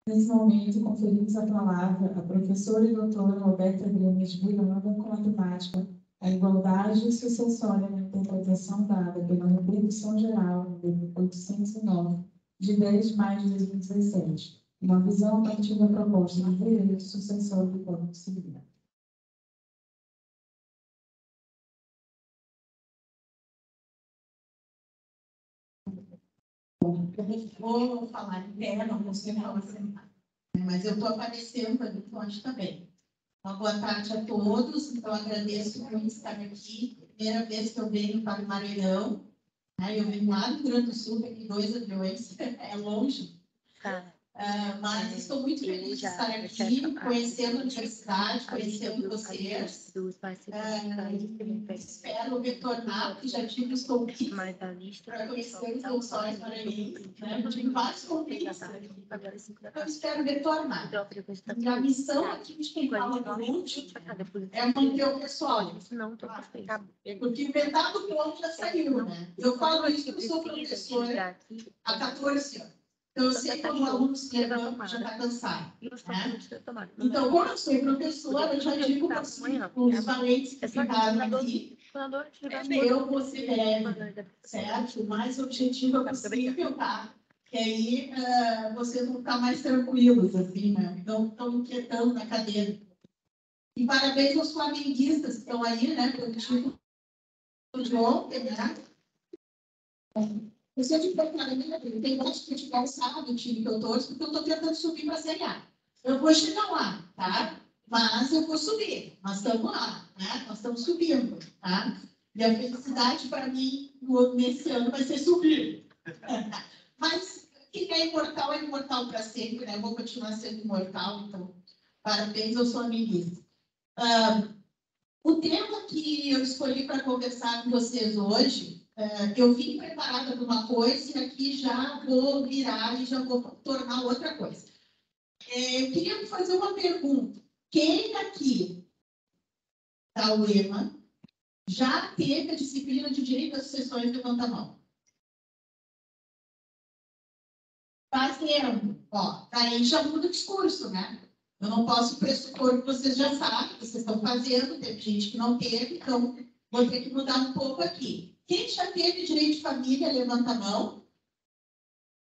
Nesse momento, conferimos a palavra à professora e doutora Roberta Grêmio de Miranda com a temática A Igualdade Sucessória na Interpretação dada pela Retribuição Geral, número 809, de 10 de maio de 2017. Uma visão a partir da proposta de direito sucessório do Código Civil. Eu vou falar em pé, não consigo falar sentado, mas eu estou aparecendo ali, então acho que está bem. Uma boa tarde a todos, então agradeço por estar aqui. Primeira vez que eu venho para o Maranhão, né? Eu venho lá do Rio Grande do Sul, tem 2 aviões, é longe. Mas estou muito feliz de estar aqui, conhecendo a universidade, conhecendo vocês. Espero retornar, porque já tive os convites para conhecer os lençóis maranhenses. Eu tive vários convites, então espero retornar. E a missão aqui de quem fala por último é manter o pessoal. Porque o metade do ponto já saiu, né? Eu falo isso porque eu sou professora há 14 anos. Então, eu sei como o aluno se levanta, já está cansado. Né? Então, como eu sou professora, eu já digo para os valentes que ficaram aqui, eu vou ser breve, certo? O mais objetiva possível, tá? Que aí vocês vão ficar mais tranquilos, assim, né? Não estão inquietando na cadeira. E parabéns aos flamenguistas que estão aí, né? Pelo título de ontem, né? Eu sempre falo para mim, tem mais de futebol, sabe, o time que eu torço, porque eu estou tentando subir para a Série A. Eu vou chegar lá, tá? Mas eu vou subir. Nós estamos lá, né? Nós estamos subindo, tá? E a felicidade para mim nesse ano vai ser subir. Mas quem é imortal para sempre, né? Eu vou continuar sendo imortal, então parabéns, eu sou amiguista. O tema que eu escolhi para conversar com vocês hoje, eu vim preparada para uma coisa e aqui já vou virar e já vou tornar outra coisa. Eu queria fazer uma pergunta. Quem aqui da UEMA já teve a disciplina de direito às sucessões? Levanta a mão. Fazendo. Ó, aí já muda o discurso, né? Eu não posso pressupor que vocês já sabem, que vocês estão fazendo, teve gente que não teve, então vou ter que mudar um pouco aqui. Quem já teve direito de família, levanta a mão.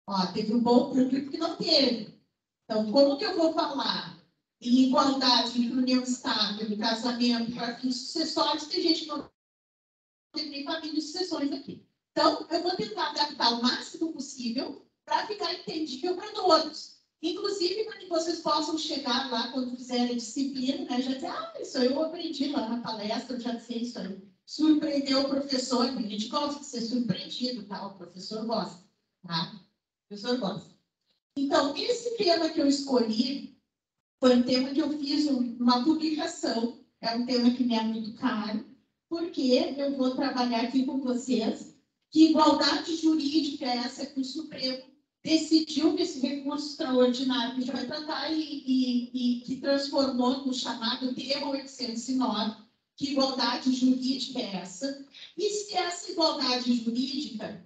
Ó, teve um bom público que não teve. Então, como que eu vou falar em igualdade entre união estável, casamento, para fins sucessórios? Tem gente que não tem nem família de sucessões aqui. Então, eu vou tentar adaptar o máximo possível para ficar entendível para todos. Inclusive, para que vocês possam chegar lá, quando fizerem disciplina, né, já dizer, isso eu aprendi lá na palestra, eu já sei isso aí. Surpreendeu o professor, a gente gosta de ser surpreendido, tá? O professor gosta, tá? O professor gosta. Então, esse tema que eu escolhi foi um tema que eu fiz uma publicação, é um tema que me é muito caro, porque eu vou trabalhar aqui com vocês que igualdade jurídica é essa que o Supremo decidiu nesse recurso extraordinário que a gente vai tratar e que transformou no chamado termo 809, que igualdade jurídica é essa. E se essa igualdade jurídica,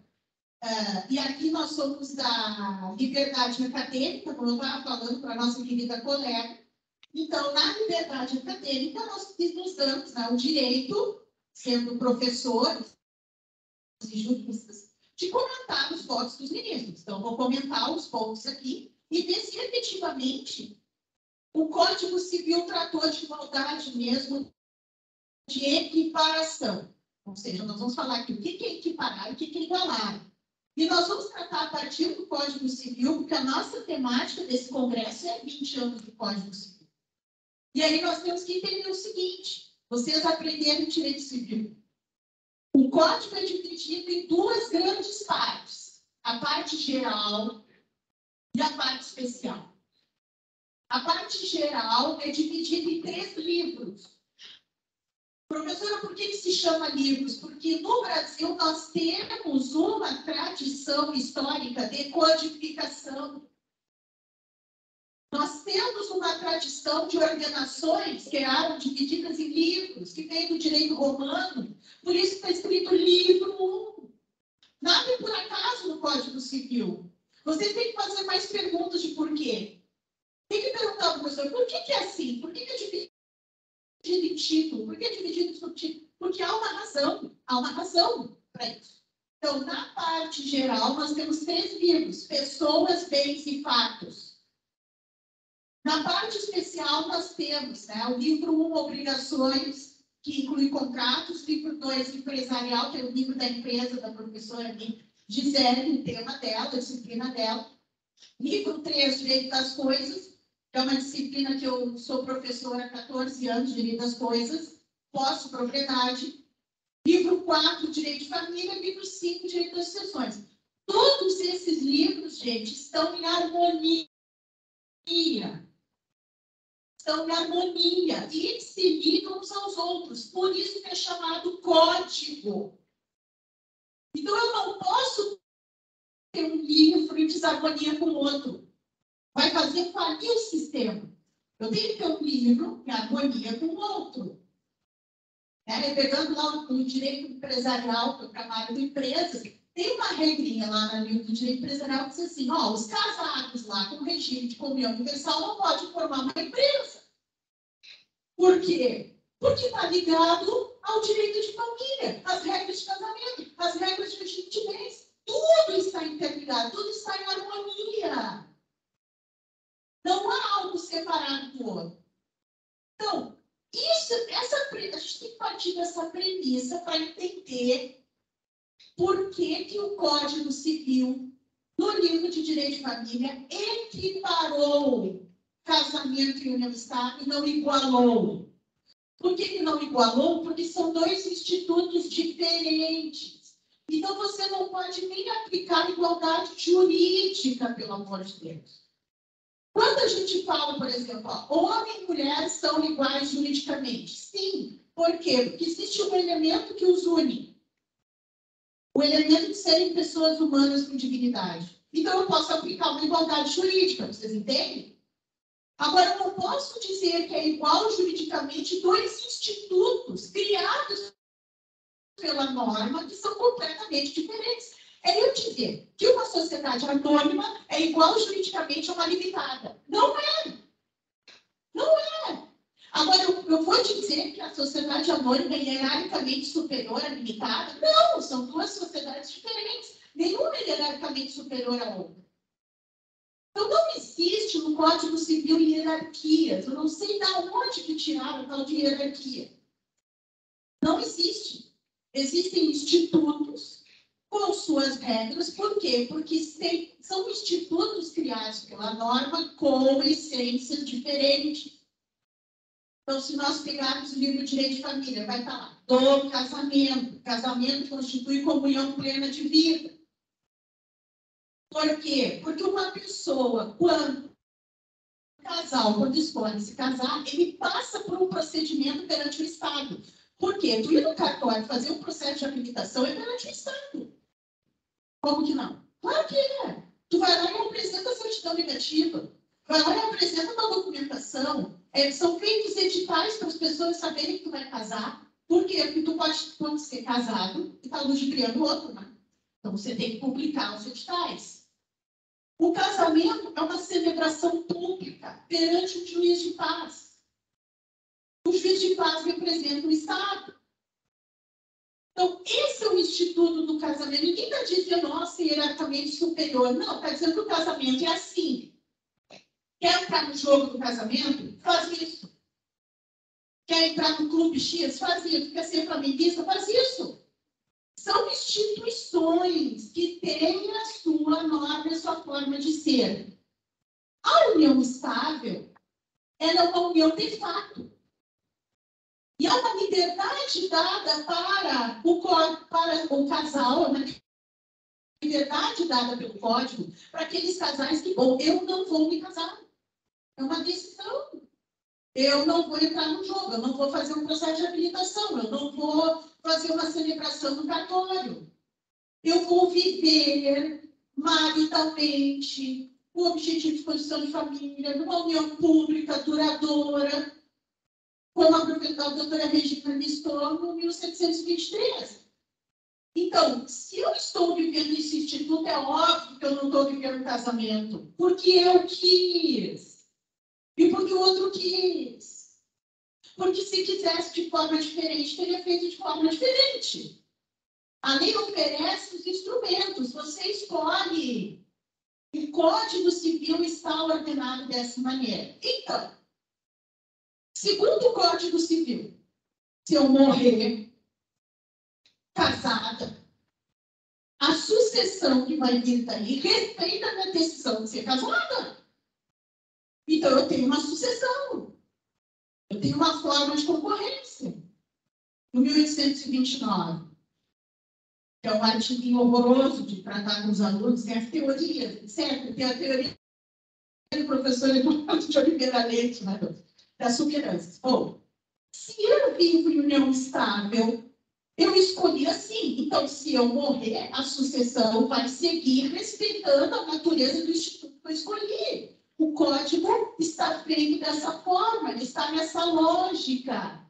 e aqui nós somos da liberdade acadêmica, como eu estava falando para a nossa querida colega, então, na liberdade acadêmica, nós nos damos, né, o direito, sendo professores e juristas, de comentar os votos dos ministros. Então, vou comentar os pontos aqui e ver se efetivamente o Código Civil tratou de igualdade mesmo, de equiparação. Ou seja, nós vamos falar aqui o que é equiparar e o que é igualar. E nós vamos tratar a partir do Código Civil, porque a nossa temática desse congresso é 20 anos do Código Civil. E aí nós temos que entender o seguinte, vocês aprenderam direito civil. O Código é dividido em 2 grandes partes, a parte geral e a parte especial. A parte geral é dividida em 3 livros. Professora, por que se chama livros? Porque no Brasil nós temos uma tradição histórica de codificação. Nós temos uma tradição de ordenações que eram divididas em livros, que vem do direito romano, por isso está escrito livro 1. Nada é por acaso no Código Civil. Vocês têm que fazer mais perguntas de porquê. Tem que perguntar ao professor, por que é assim? Por que é dividido em título? Por que é dividido por título? Porque há uma razão para isso. Então, na parte geral, nós temos 3 livros: Pessoas, Bens e Fatos. Na parte especial, nós temos o livro 1, Obrigações, que inclui contratos; livro 2, Empresarial, que é o livro da empresa da professora Gisele, o tema dela, a disciplina dela. Livro 3, Direito das Coisas, que é uma disciplina que eu sou professora há 14 anos, Direito das Coisas, posse-propriedade. Livro 4, Direito de Família. Livro 5, Direito das Sucessões. Todos esses livros, gente, estão em harmonia. Estão em harmonia e se ligam uns aos outros. Por isso que é chamado código. Então, eu não posso ter um livro em desarmonia com o outro. Vai fazer falir o sistema. Eu tenho que ter um livro em harmonia com o outro. Pegando lá o direito empresarial, que é o trabalho de empresas, tem uma regrinha lá no livro do direito empresarial que diz assim: os casados lá com regime de comunhão universal não podem formar uma empresa. Por quê? Porque está ligado ao direito de família, às regras de casamento, às regras de regime de bens. Tudo está interligado, tudo está em harmonia. Não há algo separado do outro. Então, a gente tem que partir dessa premissa para entender por que o Código Civil, no livro de Direito de Família, equiparou casamento e união estável e não igualou. Por que não igualou? Porque são 2 institutos diferentes. Então, você não pode nem aplicar igualdade jurídica, pelo amor de Deus. Quando a gente fala, por exemplo, homem e mulher são iguais juridicamente. Sim. Por quê? Porque existe um elemento que os une. O elemento de serem pessoas humanas com dignidade. Então, eu posso aplicar uma igualdade jurídica, vocês entendem? Agora, eu não posso dizer que é igual juridicamente 2 institutos criados pela norma que são completamente diferentes. É eu dizer que uma sociedade anônima é igual juridicamente a uma limitada. Não é. Não é. Agora, eu vou dizer que a sociedade anônima é hierarquicamente superior à limitada? Não, são 2 sociedades diferentes. Nenhuma é hierarquicamente superior à outra. Então, não existe no Código Civil hierarquias. Eu não sei de onde que tiraram a tal de hierarquia. Não existe. Existem institutos com suas regras. Por quê? Porque são institutos criados pela norma com essências diferentes. Então, se nós pegarmos o livro Direito de Família, vai estar lá: do casamento. Casamento constitui comunhão plena de vida. Por quê? Porque uma pessoa, quando escolhe se casar, ele passa por um procedimento perante o Estado. Por quê? Tu ir no cartório fazer um processo de habilitação é perante o Estado. Como que não? Claro que é. Tu vai lá e apresenta a certidão negativa. Vai lá e apresenta uma documentação. São feitos editais para as pessoas saberem que tu vai casar. Por quê? Porque tu pode ser casado e está ludibriando o outro, né? Então, você tem que publicar os editais. O casamento é uma celebração pública perante um juiz de paz. O juiz de paz representa o Estado. Então, esse é o instituto do casamento. Ninguém está dizendo, nossa, hierarquicamente superior. Não, está dizendo que o casamento é assim. Quer entrar no jogo do casamento? Faz isso. Quer entrar no clube X? Faz isso. Quer ser flamenguista? Faz isso. São instituições que têm a sua norma e a sua forma de ser. A união estável é uma união de fato. E há uma liberdade dada para o casal, uma liberdade dada pelo código para aqueles casais que, bom, eu não vou me casar. É uma decisão. Eu não vou entrar no jogo, eu não vou fazer um processo de habilitação, eu não vou fazer uma celebração no cartório. Eu vou viver maritalmente, com o objetivo de condição de família, numa união pública duradoura, como a doutora Regina listou no 1723. Então, se eu estou vivendo esse instituto, é óbvio que eu não estou vivendo um casamento, porque eu quis. E porque o outro quis. Porque se quisesse de forma diferente, teria feito de forma diferente. A lei oferece os instrumentos, você escolhe. O Código Civil está ordenado dessa maneira. Então, segundo o Código Civil, se eu morrer casada, a sucessão que vai vir daí respeita a minha decisão de ser casada. Então, eu tenho uma sucessão. Eu tenho uma forma de concorrência. No 1829, que é um artigo horroroso de tratar com os alunos, tem as teorias, certo? Tem a teoria do professor Eduardo de Oliveira Leite, né? Das superanças. Bom, se eu vivo em união estável, eu escolhi assim. Então, se eu morrer, a sucessão vai seguir respeitando a natureza do instituto que eu escolhi. O código está feito dessa forma, ele está nessa lógica.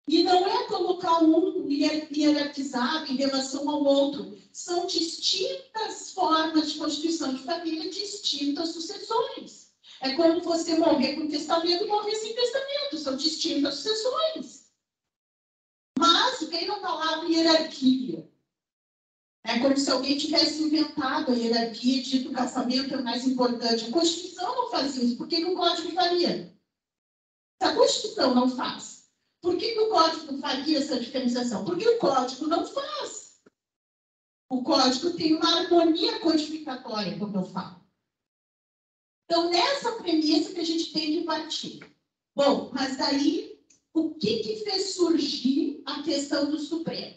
E não é colocar um hierarquizado em relação ao outro. São distintas formas de constituição de família, distintas sucessões. É como você morrer com testamento e morrer sem testamento. São distintas sucessões. Mas veio a palavra hierarquia. É como se alguém tivesse inventado a hierarquia e dito que o casamento é mais importante. A Constituição não faz isso. Por que o Código faria? Se a Constituição não faz, por que o Código faria essa diferenciação? Porque o Código não faz. O Código tem uma harmonia codificatória, como eu falo. Então, nessa premissa que a gente tem que partir. Bom, mas daí, o que fez surgir a questão do Supremo?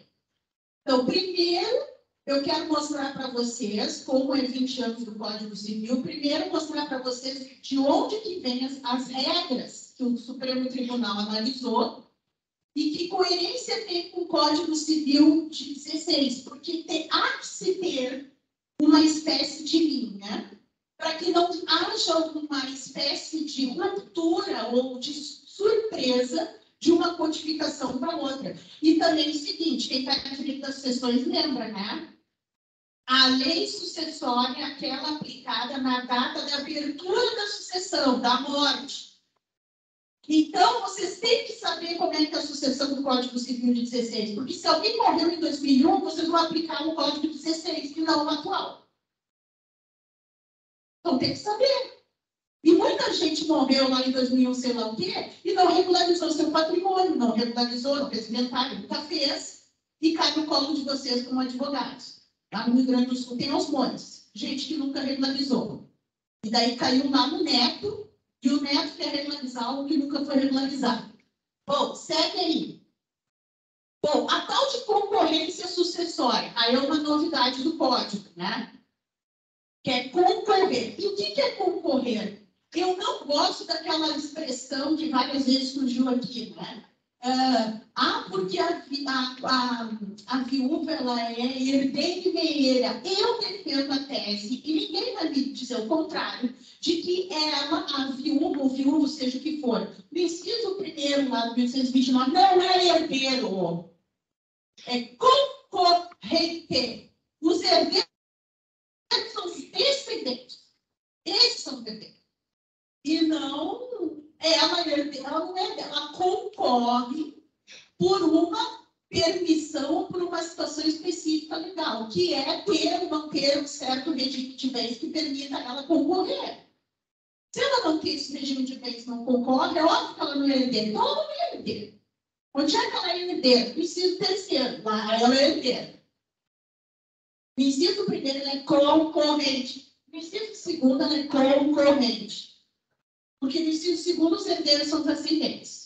Então, primeiro, eu quero mostrar para vocês, como é 20 anos do Código Civil, primeiro mostrar para vocês de onde que vêm as regras que o Supremo Tribunal analisou e que coerência tem com o Código Civil de 16, porque há que se ter uma espécie de linha para que não haja alguma espécie de ruptura ou de surpresa de uma codificação para outra. E também o seguinte, quem está na direito das sucessões lembra, né? A lei sucessória é aquela aplicada na data da abertura da sucessão, da morte. Então, vocês têm que saber como é que é a sucessão do Código Civil de 16, porque se alguém morreu em 2001, vocês vão aplicar o Código 16, e não o atual. Então, tem que saber. E muita gente morreu lá em 2001, sei lá o quê, e não regularizou seu patrimônio, não regularizou, não fez inventário, nunca fez, e cai no colo de vocês como advogados. Lá no Rio Grande do Sul tem aos montes, gente que nunca regularizou. E daí caiu lá no neto, e o neto quer regularizar o que nunca foi regularizado. Bom, segue aí. Bom, a tal de concorrência sucessória, aí é uma novidade do código, né? Que é concorrer. E o que é concorrer? Eu não gosto daquela expressão que várias vezes surgiu aqui, né? Porque a viúva ela é herdeira e meieira. Eu defendo a tese, e ninguém vai me dizer o contrário, de que ela, a viúva, ou viúvo, seja o que for, no inciso primeiro, lá do 1829, não é herdeiro. É concorrente. Os herdeiros são os descendentes. Esses são os herdeiros. E não, ela concorre por uma permissão ou por uma situação específica legal, que é ter ou não ter um certo regime de bens que permita ela concorrer. Se ela não tem esse regime de bens não concorre, é óbvio que ela não é herdeira. Então, ela não é herdeira. Onde é que ela é herdeira? No inciso terceiro, lá ela é herdeira. No inciso primeiro, ela é concorrente. No inciso segundo, ela é concorrente. Porque no inciso segundo, os herdeiros são descendentes.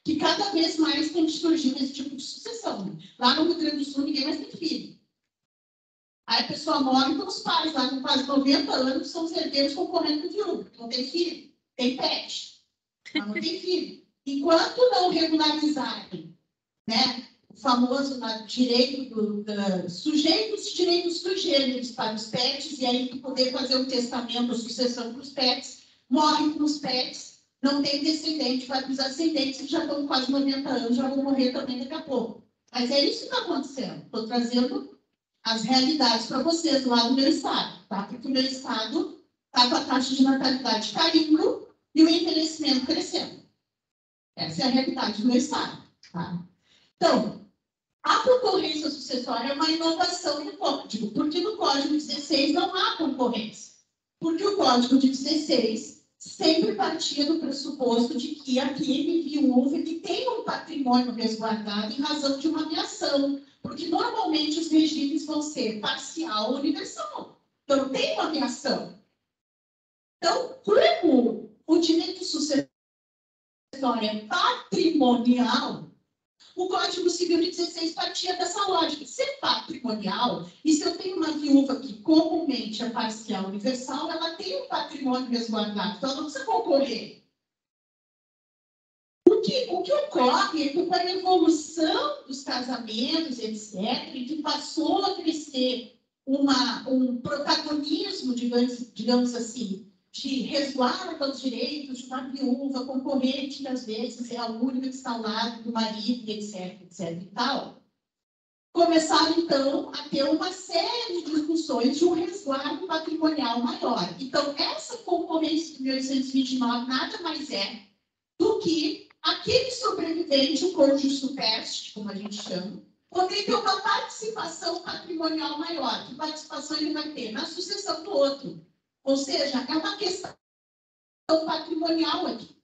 Que cada vez mais tem surgido esse tipo de sucessão. Lá no Rio Grande do Sul, ninguém mais tem filho. Aí a pessoa morre, então os pais, lá com quase 90 anos, são os herdeiros concorrendo com o viúvo. Não tem filho, tem pet, mas não tem filho. Enquanto não regularizarem, né, o famoso direito sujeitos de direitos sugêneros para os pets, e aí poder fazer um testamento ou sucessão para os pets, morre com os pets, não tem descendente, vai para os ascendentes que já estão com quase 90 anos, já vão morrer também daqui a pouco. Mas é isso que está acontecendo. Estou trazendo as realidades para vocês lá do meu estado, tá? Porque o meu estado está com a taxa de natalidade caindo e o envelhecimento crescendo. Essa é a realidade do meu Estado. Tá? Então, a concorrência sucessória é uma inovação no Código, porque no Código 16 não há concorrência. Porque o Código de 16 sempre partia do pressuposto de que aquele viúvo ele tem um patrimônio resguardado em razão de uma ameação, porque normalmente os regimes vão ser parcial ou universal. Então, tem uma ameação. Então, como o direito sucessório é patrimonial, o Código Civil de 16 partia dessa lógica. Se é patrimonial, e se eu tenho uma viúva que comumente é parcial universal, ela tem um patrimônio resguardado, então ela não precisa concorrer. O que ocorre é que com a evolução dos casamentos, etc., e que passou a crescer um protagonismo, digamos assim, de resguardo aos direitos de uma viúva concorrente, que às vezes é a única que está ao lado do marido, etc. e tal, começaram, então, a ter uma série de discussões de um resguardo patrimonial maior. Então, essa concorrência de 1829 nada mais é do que aquele sobrevivente, o cônjuge supérstite, como a gente chama, poder ter uma participação patrimonial maior. Que participação ele vai ter? Na sucessão do outro. Ou seja, é uma questão patrimonial aqui.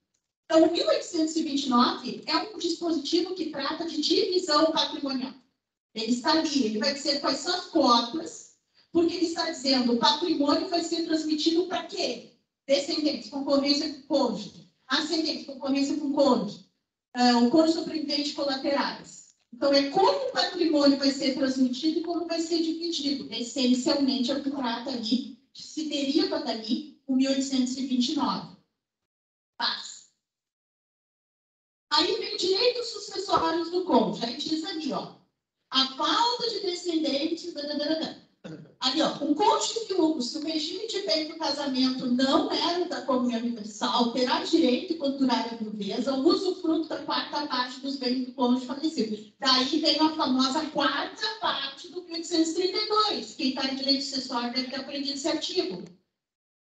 Então, o 1829 é um dispositivo que trata de divisão patrimonial. Ele está ali, ele vai dizer quais são as cotas, porque ele está dizendo o patrimônio vai ser transmitido para quê? Descendentes, concorrência com cônjuge. Ascendentes, concorrência com cônjuge. O cônjuge sobrevivente colaterais. Então, é como o patrimônio vai ser transmitido e como vai ser dividido. Essencialmente, é o que trata ali, que se deriva dali, o 1829. Paz. Aí vem direitos sucessórios do cônjuge. Aí diz ali, ó, a falta de descendentes... Ali, ó, um cônjuge viúvo, se o regime de bem do casamento não era da comunhão universal, terá direito, quando durar a viuveza, ao usufruto da quarta parte dos bens do cônjuge falecido. Daí vem a famosa quarta parte do 1832. Quem está em direito sucessório deve ter aprendido esse artigo.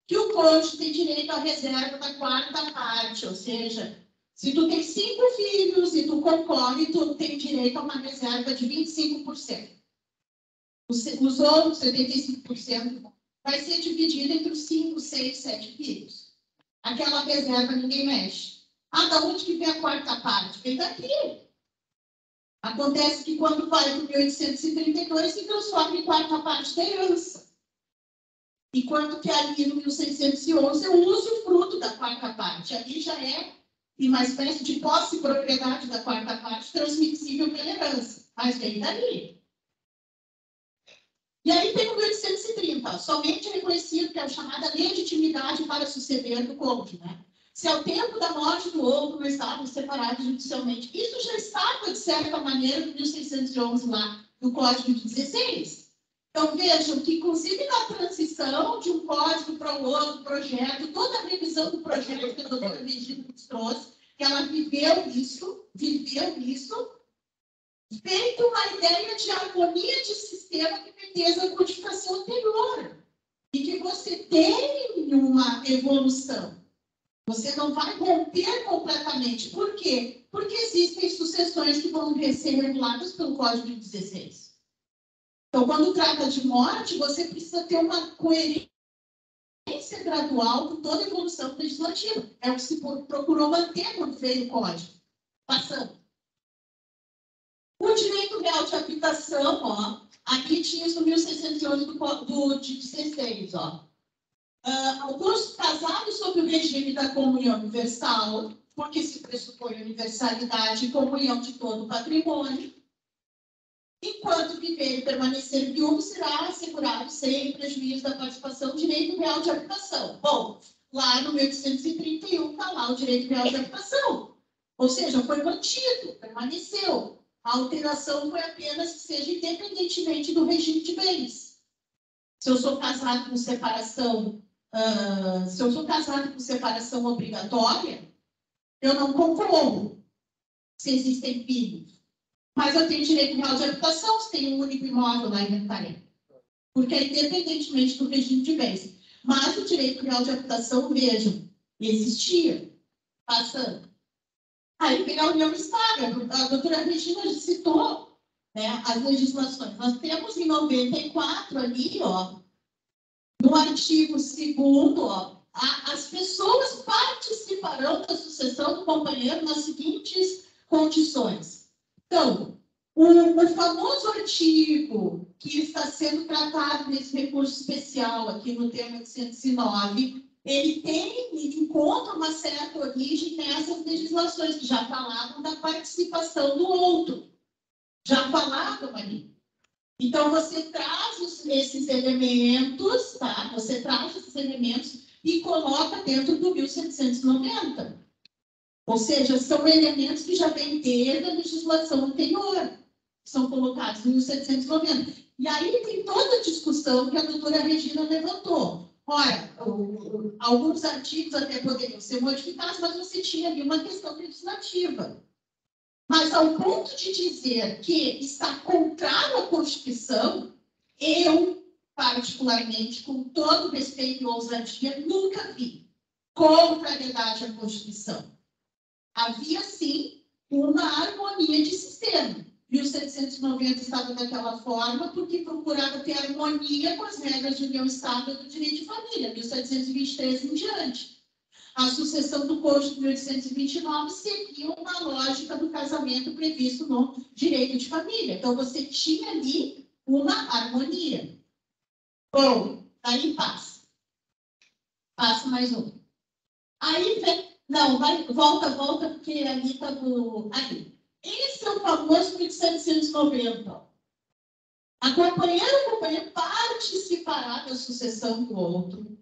Que o cônjuge tem direito à reserva da quarta parte, ou seja, se tu tem 5 filhos e tu concorre, tu tem direito a uma reserva de 25%. Os outros 75% vai ser dividido entre os 5, 6, 7 filhos. Aquela reserva ninguém mexe. Da onde que vem a quarta parte? Vem daqui. Acontece que quando vai para o 1832, se transforma em quarta parte da herança. Enquanto que ali no 1611 eu uso o fruto da quarta parte. Ali já é uma espécie de posse e propriedade da quarta parte transmissível pela herança. Mas vem dali. E aí tem o 1830, somente reconhecido que é a chamada legitimidade para suceder do cônjuge, né? Se ao tempo da morte do outro não estavam separados judicialmente, isso já estava, de certa maneira, no 1611 lá, no Código de 16. Então, vejam que, inclusive, na transição de um código para o outro projeto, toda a revisão do projeto que a doutora Virgínia nos trouxe, que ela viveu isso, feito uma ideia de harmonia de sistema que pertence à codificação anterior. E que você tem uma evolução. Você não vai romper completamente. Por quê? Porque existem sucessões que vão ser reguladas pelo Código de 16. Então, quando trata de morte, você precisa ter uma coerência gradual com toda a evolução legislativa. É o que se procurou manter quando veio o Código. Passando. O direito real de habitação, ó, aqui tinha isso no 1611 de 16, ó. Os casados sob o regime da comunhão universal, porque se pressupõe universalidade e comunhão de todo o patrimônio, enquanto viver e permanecer viúvo, será assegurado sem prejuízo da participação do direito real de habitação. Bom, lá no 1831 está lá o direito real de habitação. Ou seja, foi mantido, permaneceu. A alteração foi apenas que seja independentemente do regime de bens. Se eu sou casado com separação, obrigatória, eu não concorro se existem filhos. Mas eu tenho direito real de habitação se tem um único imóvel lá em Ventarém. Porque é independentemente do regime de bens. Mas o direito real de habitação, vejam, Existia. Passando. Aí vem a União Estável. A doutora Regina citou, né, as legislações. Nós temos em 94 ali, ó, no artigo 2º, ó, as pessoas participarão da sucessão do companheiro nas seguintes condições. Então, o famoso artigo que está sendo tratado nesse recurso especial aqui no tema 809, ele encontra uma certa origem nessas legislações que já falavam da participação do outro. Já falavam ali. Então, você traz esses elementos, tá? Você traz esses elementos e coloca dentro do 1790. Ou seja, são elementos que já vêm desde a legislação anterior, que são colocados em 1790. E aí tem toda a discussão que a doutora Regina levantou. Ora, alguns artigos até poderiam ser modificados, mas você tinha ali uma questão legislativa. Mas ao ponto de dizer que está contrário à Constituição, eu, particularmente, com todo respeito e ousadia, nunca vi contrariedade à Constituição. Havia, sim, uma harmonia de sistema. 1790 estava daquela forma porque procurava ter harmonia com as regras de união estável do direito de família, 1723 em diante. A sucessão do Código de 1829 seguia uma lógica do casamento previsto no direito de família. Então, você tinha ali uma harmonia. Bom, aí passa. Passa mais um. Aí vem... Não, volta, porque ali está do... Ali. Esse é o famoso 1790. A companheira participará da sucessão do outro.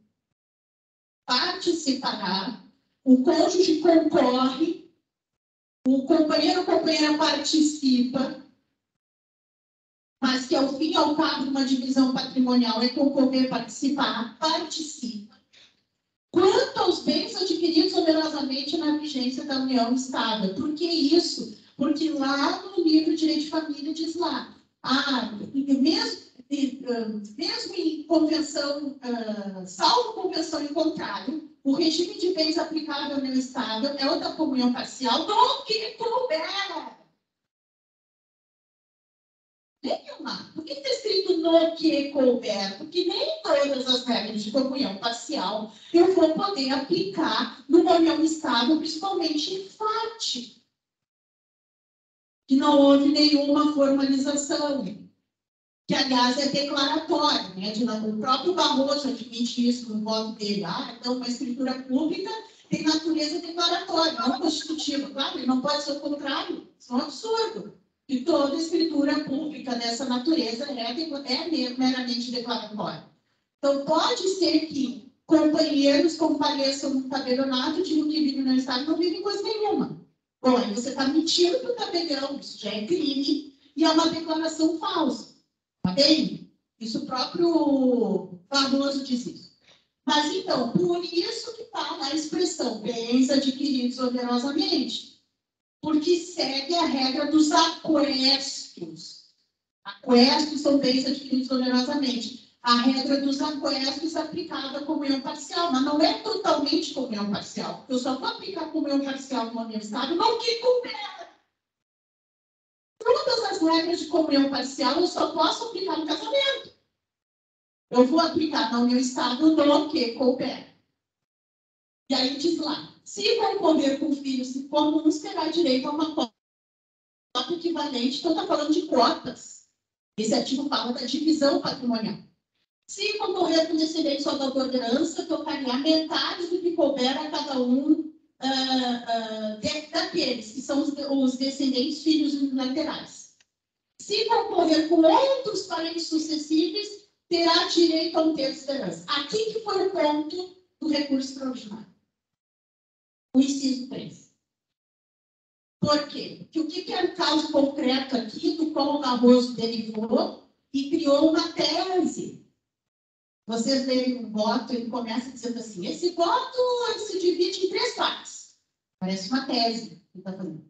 Participará, o cônjuge concorre, o companheiro ou companheira participa, mas que ao fim e ao cabo uma divisão patrimonial é concorrer, participar, participa. Quanto aos bens adquiridos onerosamente na vigência da união estável. Por que isso? Porque lá no livro Direito de Família diz lá, mesmo em convenção, salvo convenção em contrário, o regime de bens aplicável ao estável é o da comunhão parcial do que couber. Nenhuma. Por que está escrito no que couber? Porque nem todas as regras de comunhão parcial eu vou poder aplicar numa união estável, principalmente em FAT, que não houve nenhuma formalização. Que, aliás, é declaratório, né? O próprio Barroso admite isso no voto dele. Então, uma escritura pública tem natureza declaratória, não constitutiva. Claro, ele não pode ser o contrário. Isso é um absurdo. E toda escritura pública dessa natureza é meramente declaratória. Então, pode ser que companheiros compareçam no tabelionato, digam que vivem no Estado e não vivem coisa nenhuma. Bom, aí você está mentindo para o tabelião, isso já é crime e é uma declaração falsa. Tá bem? Isso o próprio Barroso diz isso. Mas, então, por isso que está na expressão bens adquiridos onerosamente. Porque segue a regra dos aquestos. Aquestos são bens adquiridos onerosamente. A regra dos aquestos é aplicada à comunhão parcial, mas não é totalmente comunhão parcial. Eu só vou aplicar comunhão parcial no união estável, não que couber. Todas as regras de comunhão parcial eu só posso aplicar no casamento. Eu vou aplicar na união estável no que couber. E aí diz lá, se concorrer com filhos comuns, terá direito a uma cota equivalente. Então, está falando de cotas. Esse artigo fala da divisão patrimonial. Se concorrer com descendentes salvador de herança, tocaria metade do que couber a cada um daqueles que são os descendentes filhos unilaterais. Se concorrer com outros parentes sucessíveis, terá direito a um terço da herança. Aqui que foi o ponto do recurso extraordinário. O inciso 3. Por quê? Porque o que é o caso concreto aqui, do qual o Barroso derivou e criou uma tese. Vocês leem um voto, ele começa dizendo assim, esse voto se divide em 3 partes. Parece uma tese que está fazendo.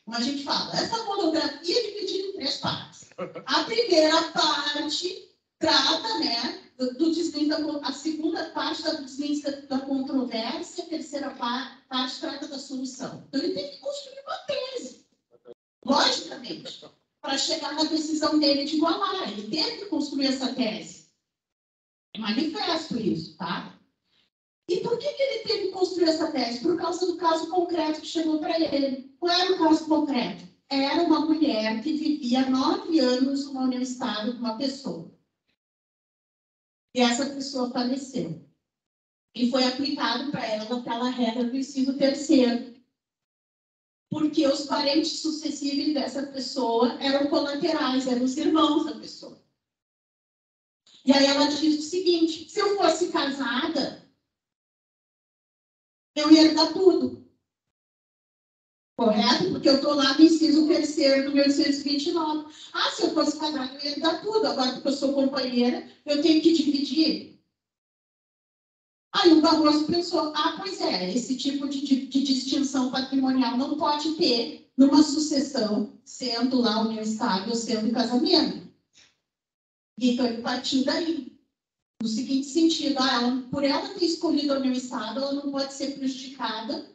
Como a gente fala, essa monografia é dividida em 3 partes. A primeira parte trata, né, do deslize, a segunda parte da deslize da controvérsia, a terceira parte trata da solução. Então, ele tem que construir uma tese, logicamente, para chegar na decisão dele de igualar. Ele teve que construir essa tese. É manifesto isso, tá? E por que ele teve que construir essa tese? Por causa do caso concreto que chegou para ele. Qual era o caso concreto? Era uma mulher que vivia 9 anos numa união estável com uma pessoa. E essa pessoa faleceu. E foi aplicado para ela aquela regra do inciso terceiro. Porque os parentes sucessivos dessa pessoa eram colaterais, eram os irmãos da pessoa. E aí ela diz o seguinte: se eu fosse casada, eu ia herdar tudo. Correto? Porque eu estou lá no inciso terceiro do 1829. Ah, se eu fosse casada, eu ia herdar tudo. Agora, porque eu sou companheira, eu tenho que dividir. Aí o Barroso pensou: ah, pois é, esse tipo de distinção patrimonial não pode ter numa sucessão, sendo lá união estável, sendo casamento. Então, ele partiu daí. No seguinte sentido: por ela ter escolhido a união estável, ela não pode ser prejudicada,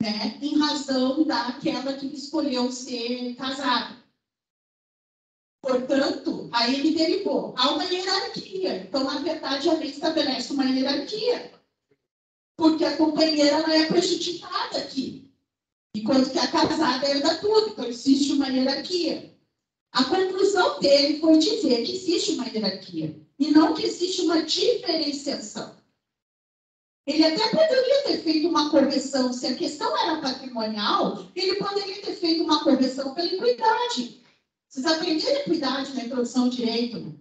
né, em razão daquela que escolheu ser casada. Portanto, aí ele derivou. Há uma hierarquia. Então, na verdade, a lei estabelece uma hierarquia. Porque a companheira não é prejudicada aqui. Enquanto que a casada herda tudo. Então, existe uma hierarquia. A conclusão dele foi dizer que existe uma hierarquia. E não que existe uma diferenciação. Ele até poderia ter feito uma correção. Se a questão era patrimonial, ele poderia ter feito uma correção pela equidade. Vocês aprenderam equidade na introdução ao direito?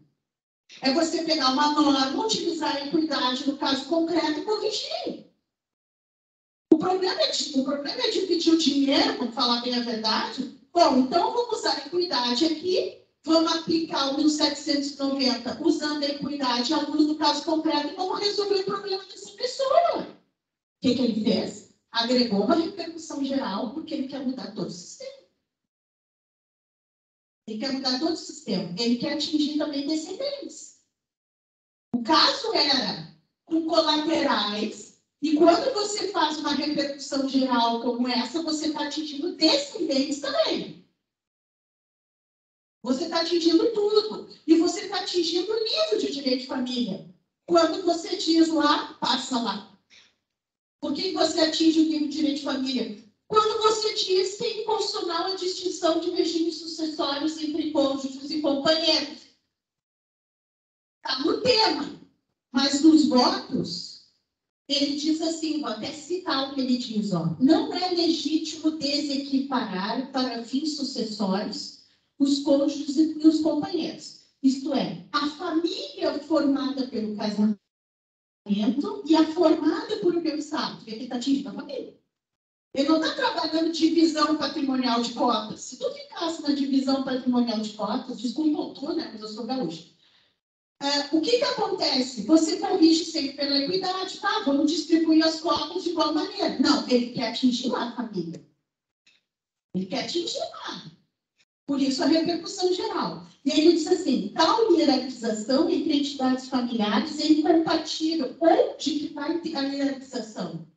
É você pegar uma norma, utilizar a equidade no caso concreto e corrigir. O problema é dividir o dinheiro, para falar bem a verdade. Bom, então vamos usar a equidade aqui, vamos aplicar o 1790 usando a equidade à luz do caso concreto e vamos resolver o problema dessa pessoa. O que ele fez? Agregou uma repercussão geral porque ele quer mudar todo o sistema. Ele quer mudar todo o sistema. Ele quer atingir também descendentes. O caso era com colaterais, e quando você faz uma repercussão geral como essa, você está atingindo descendentes também. Você está atingindo tudo. E você está atingindo o nível de direito de família. Quando você diz lá, passa lá. Por que você atinge o nível de direito de família? Quando você diz que é inconstitucional a distinção de regimes sucessórios entre cônjuges e companheiros. Está no tema. Mas nos votos, ele diz assim, vou até citar o que ele diz, ó, não é legítimo desequiparar para fins sucessórios os cônjuges e os companheiros. Isto é, a família formada pelo casamento e a formada por união estável, porque ele está atingindo a família. Ele não está trabalhando divisão patrimonial de cotas. Se tu ficasse na divisão patrimonial de cotas, desculpa tu, né, mas eu sou gaúcha. O que acontece? Você corrige sempre pela equidade, tá? Vamos distribuir as cotas de igual maneira. Não, ele quer atingir lá a família. Ele quer atingir lá. Por isso a repercussão geral. E aí ele diz assim, tal hierarquização entre entidades familiares é incompatível. Onde que está a hierarquização?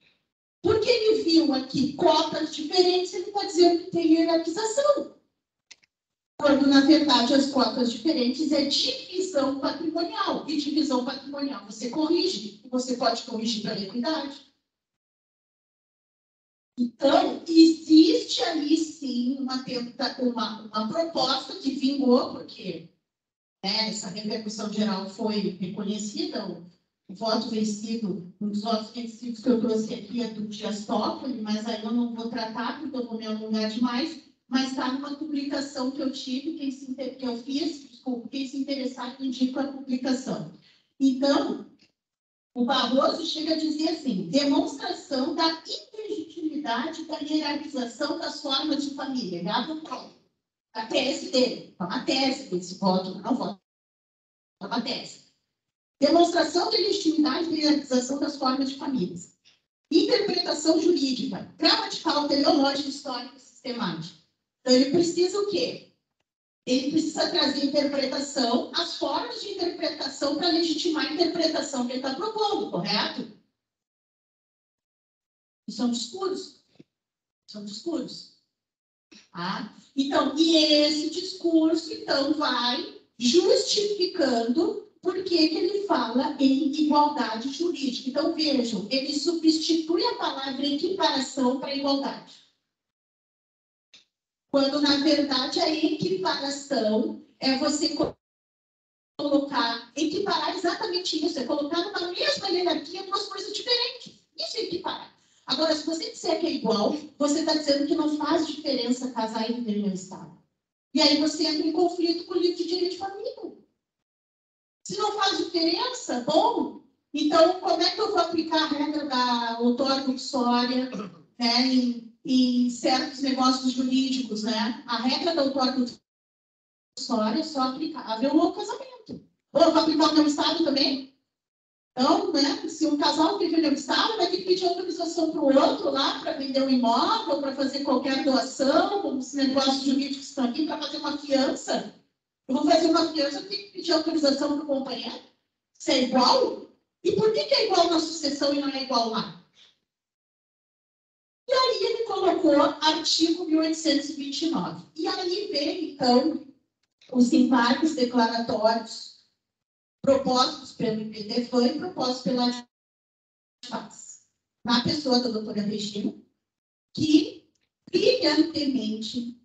Porque ele viu aqui cotas diferentes, ele está dizendo que tem hierarquização. Quando, na verdade, as cotas diferentes é divisão patrimonial. E divisão patrimonial você corrige. E você pode corrigir pela equidade. Então, existe ali, sim, uma proposta que vingou, porque essa repercussão geral foi reconhecida. O voto vencido, um dos votos vencidos que eu trouxe aqui é do Dias Toffoli, mas aí eu não vou tratar, porque eu vou me alongar demais. Mas está numa publicação que eu tive, quem se interessar, indica a publicação. Então, o Barroso chega a dizer assim, demonstração da ilegitimidade da hierarquização das formas de família. A tese dele, é uma tese desse voto, não é um voto, é uma tese. Demonstração da ilegitimidade da hierarquização das formas de famílias. Interpretação jurídica, gramatical, teleológica, histórica e sistemática. Então, ele precisa o quê? Ele precisa trazer interpretação, as formas de interpretação para legitimar a interpretação que ele está propondo, correto? Isso é um discurso. Isso é um discurso. Tá? Então, e esse discurso, então, vai justificando por que ele fala em igualdade jurídica. Então, vejam, ele substitui a palavra equiparação para igualdade. Quando, na verdade, a equiparação é você colocar, equiparar exatamente isso, é colocar numa mesma hierarquia duas coisas diferentes. Isso é equiparar. Agora, se você disser que é igual, você está dizendo que não faz diferença casar e viver no Estado. E aí você entra em conflito com o livro de direito de família. Se não faz diferença, bom, então como é que eu vou aplicar a regra da outorga uxória, né, em certos negócios jurídicos, né? A regra da outorga uxória é só aplicável ao casamento. Ou eu vou aplicar o meu Estado também? Então, né, se um casal vive no Estado, vai ter que pedir autorização para o outro lá, para vender um imóvel, para fazer qualquer doação, como os negócios jurídicos estão aqui, para fazer uma fiança. Eu vou fazer uma fiança, eu tenho que pedir autorização para o companheiro. Se é igual? E por que é igual na sucessão e não é igual lá? E aí ele colocou artigo 1829. E aí vem, então, os embargos declaratórios propostos pelo IPDFAN e propostos pela ADFAS, na pessoa da doutora Regina, que brilhantemente,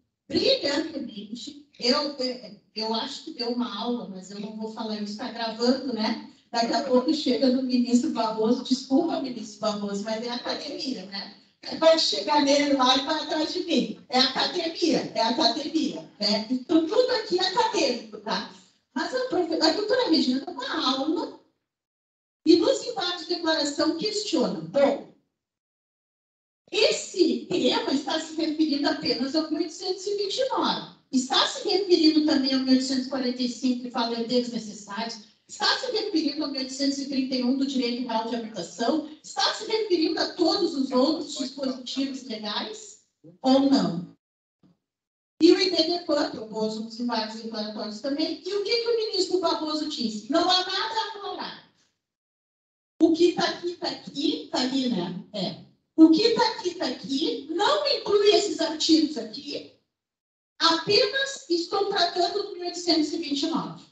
eu acho que deu uma aula, mas eu não vou falar, isso está gravando, né? Daqui a pouco chega no ministro Barroso, desculpa, ministro Barroso, mas é academia, né? Vai chegar nele lá e vai atrás de mim. É academia, né? Então, tudo aqui é acadêmico, tá? Mas a doutora Regina dá uma aula e nos embates de declaração questiona. Bom, esse tema está se referindo apenas ao 1829. Está se referindo também ao 1845, que fala herdeiros necessários. Está se referindo ao 1831 do direito real de habitação. Está se referindo a todos os outros dispositivos legais ou não? E o IBDFAN propôs uns embargos declaratórios também. E o que o ministro Barroso disse? Não há nada a aclarar. O que está aqui, está ali, né? O que está aqui, não inclui esses artigos aqui, apenas estou tratando do 1829.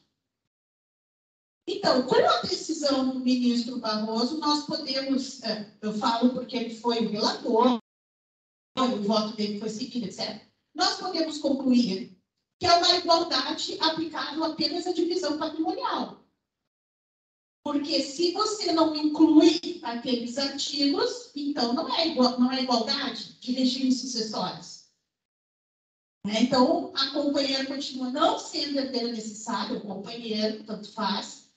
Então, com a decisão do ministro Barroso, nós podemos, eu falo porque ele foi o relator, o voto dele foi seguido, etc. Nós podemos concluir que é uma igualdade aplicável apenas à divisão patrimonial. Porque se você não inclui aqueles artigos, então não é igualdade de regimes sucessórios. Então, a companheira continua não sendo herdeira necessária, o companheiro, tanto faz.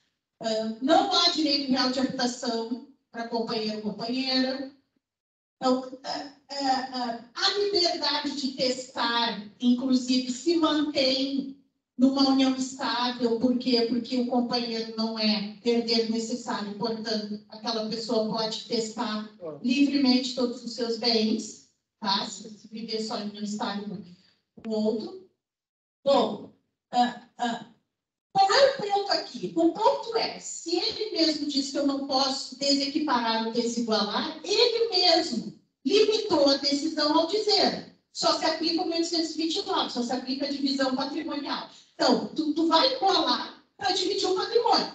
Não há direito real de habitação para companheiro ou companheira. Então, a liberdade de testar, inclusive, se mantém numa união estável. Por quê? Porque o companheiro não é herdeiro necessário, portanto, aquela pessoa pode testar livremente todos os seus bens, tá? Se viver só em união estável com o outro. Bom, qual é o ponto aqui? O ponto é, se ele mesmo diz que eu não posso desequiparar ou desigualar, ele mesmo limitou a decisão ao dizer só se aplica o 1829, só se aplica a divisão patrimonial. Então, tu vai igualar para dividir o patrimônio.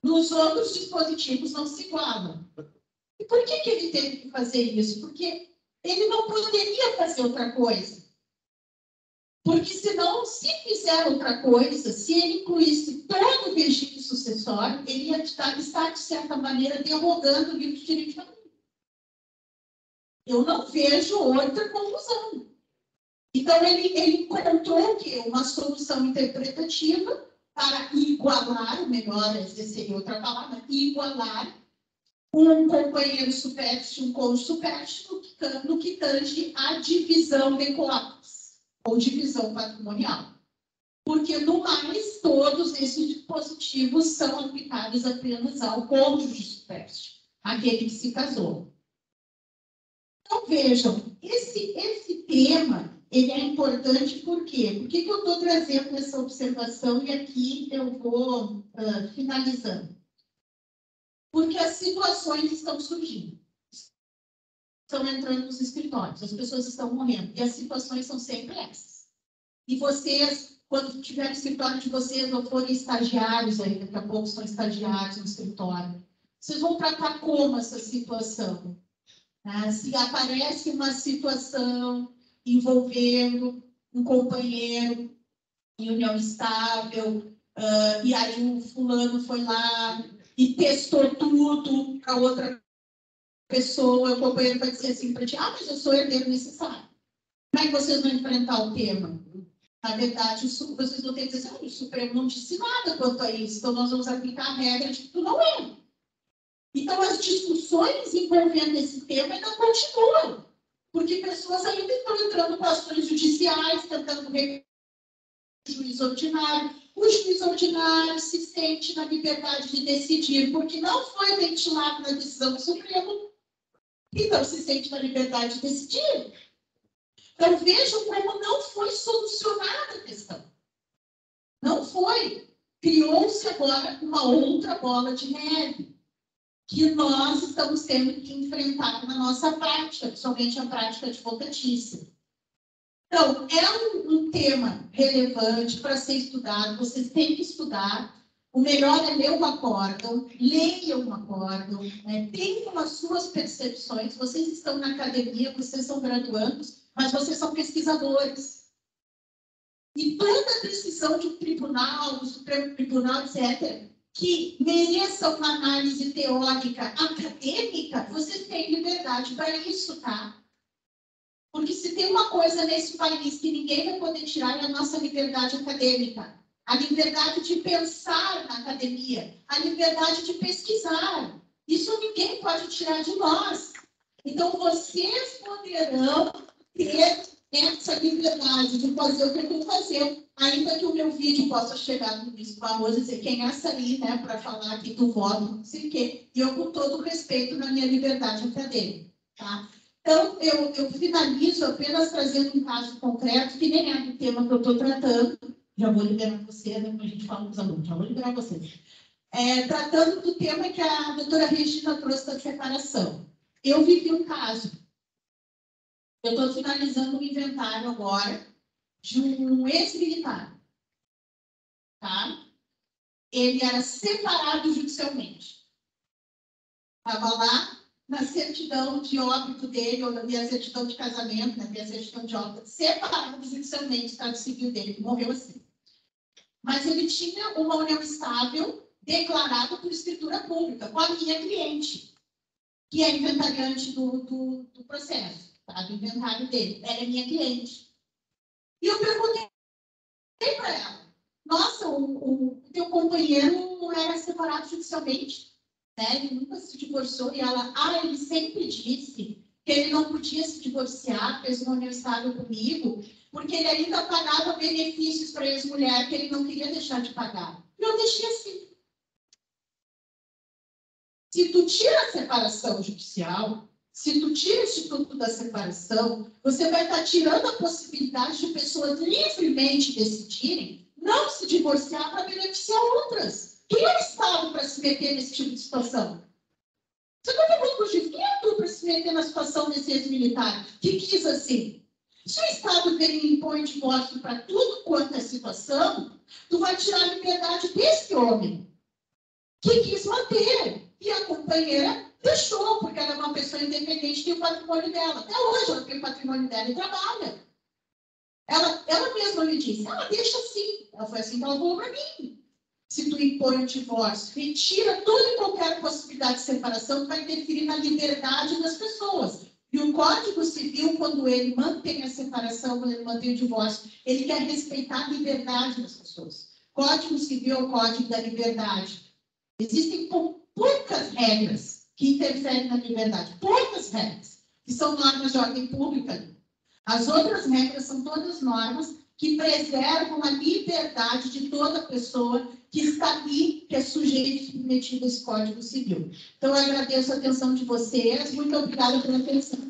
Nos outros dispositivos não se igualam. E por que ele teve que fazer isso? Porque ele não poderia fazer outra coisa. Porque senão, se fizer outra coisa, se ele incluísse todo o regime sucessório, ele ia estar, de certa maneira, derrogando o livro de direito de família. Eu não vejo outra conclusão. Então, ele encontrou o quê? Uma solução interpretativa para igualar, melhor, essa seria outra palavra, igualar um companheiro supérstite, um cônjuge supérstite, no que tange a divisão de cotas, ou divisão patrimonial. Porque, no mais, todos esses dispositivos são aplicados apenas ao cônjuge supérstite, aquele que se casou. Então, vejam, esse tema, ele é importante por quê? Por que eu estou trazendo essa observação e aqui eu vou finalizando? Porque as situações estão surgindo. estão entrando nos escritórios, as pessoas estão morrendo, e as situações são sempre essas. E vocês, quando tiver no escritório de vocês, ou forem estagiários aí, daqui a pouco são estagiários no escritório, vocês vão tratar como essa situação? Se aparece uma situação envolvendo um companheiro em união estável, e aí o fulano foi lá e testou tudo para outra pessoa, o companheiro vai dizer assim para ti, mas eu sou herdeiro necessário. Como é que vocês vão enfrentar o tema? Na verdade, vocês vão ter que dizer assim, o Supremo não disse nada quanto a isso, então nós vamos aplicar a regra de que tu não é. Então, as discussões envolvendo esse tema ainda continuam, porque pessoas ainda estão entrando com ações judiciais, tentando ver o juiz ordinário. O juiz ordinário se sente na liberdade de decidir, porque não foi ventilado na decisão do Supremo, então se sente na liberdade de decidir. Então, vejam como não foi solucionada a questão. Não foi. Criou-se agora uma outra bola de neve, que nós estamos tendo que enfrentar na nossa prática, principalmente a prática advocatícia. Então, é um tema relevante para ser estudado, vocês têm que estudar. O melhor é ler o acórdão, leiam o acórdão, tenham as suas percepções. Vocês estão na academia, vocês são graduandos, mas vocês são pesquisadores. E toda decisão de um tribunal, do Supremo Tribunal, etc., que mereça uma análise teórica, acadêmica, vocês têm liberdade para isso, tá? Porque se tem uma coisa nesse país que ninguém vai poder tirar, é a nossa liberdade acadêmica. A liberdade de pensar na academia, a liberdade de pesquisar. Isso ninguém pode tirar de nós. Então, vocês poderão ter essa liberdade de fazer o que eu estou fazendo, ainda que o meu vídeo possa chegar no Bispo Barroso e dizer quem é essa aí, né, para falar aqui do voto, não sei o quê, e eu com todo o respeito na minha liberdade acadêmica, tá? Então, eu finalizo apenas trazendo um caso concreto, que nem é do tema que eu estou tratando, já vou liberar você, né, como a gente fala com os alunos, já vou liberar vocês. Tratando do tema que a doutora Regina trouxe da separação. Eu vivi um caso. Eu estou finalizando um inventário agora de um ex-militar, tá? Ele era separado judicialmente. Estava lá na certidão de óbito dele, ou na minha certidão de casamento, na minha certidão de óbito, separado judicialmente, estado civil dele, que morreu assim. Mas ele tinha uma união estável declarada por escritura pública, com a minha cliente, que é inventariante do processo. Do inventário dele, ela é minha cliente. E eu perguntei para ela, nossa, o teu companheiro não era separado judicialmente, né? Ele nunca se divorciou, e ela, ele sempre disse que ele não podia se divorciar, fez uma união estável comigo, porque ele ainda pagava benefícios para a ex-mulher que ele não queria deixar de pagar. E eu deixei assim. Se tu tira a separação judicial, se tu tira o Instituto da Separação, você vai estar tirando a possibilidade de pessoas livremente decidirem não se divorciar para beneficiar outras. Quem é o Estado para se meter nesse tipo de situação? Você está perguntando para o juiz, quem é tu para se meter na situação desse ex-militar que quis assim? Se o Estado vem e impõe divórcio para tudo quanto é situação, tu vai tirar a liberdade desse homem que quis manter. E a companheira deixou, porque ela é uma pessoa independente, tem o patrimônio dela. Até hoje ela tem o patrimônio dela e trabalha. Ela mesma me disse, deixa assim. Ela foi assim que ela falou para mim. Se tu impõe o divórcio, retira toda e qualquer possibilidade de separação, tu vai interferir na liberdade das pessoas. E o Código Civil, quando ele mantém a separação, quando ele mantém o divórcio, ele quer respeitar a liberdade das pessoas. Código Civil é o Código da Liberdade. Existem poucas regras que interferem na liberdade. Poucas regras, que são normas de ordem pública. As outras regras são todas normas que preservam a liberdade de toda pessoa que está ali, que é sujeito submetido a esse Código Civil. Então, eu agradeço a atenção de vocês. Muito obrigada pela atenção.